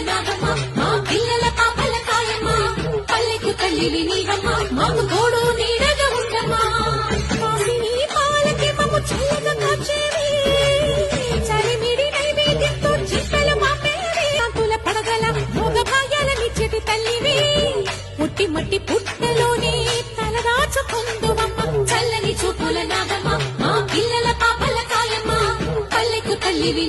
నాగమ్మ మా పిల్లల పాపల కాయమ్మ పల్లెకు తల్లివి నీవమ్మ మాకు తోడు నీడగా ఉండమ్మా కాసిని పాలకి మమ్ము చల్లగా కాచేవి చలిమిడి నైవేద్యంతో చిట్టలు మాపేవి కాకుల పడగల భోగ భాగ్యాలనిచ్చేటి తల్లివి పుట్టి మట్టి పుట్టలోనే తలదాచుకుందువమ్మ చల్లని చూపుల నాగమ్మ మా పిల్లల పాపల కాయమ్మ పల్లెకు తల్లివి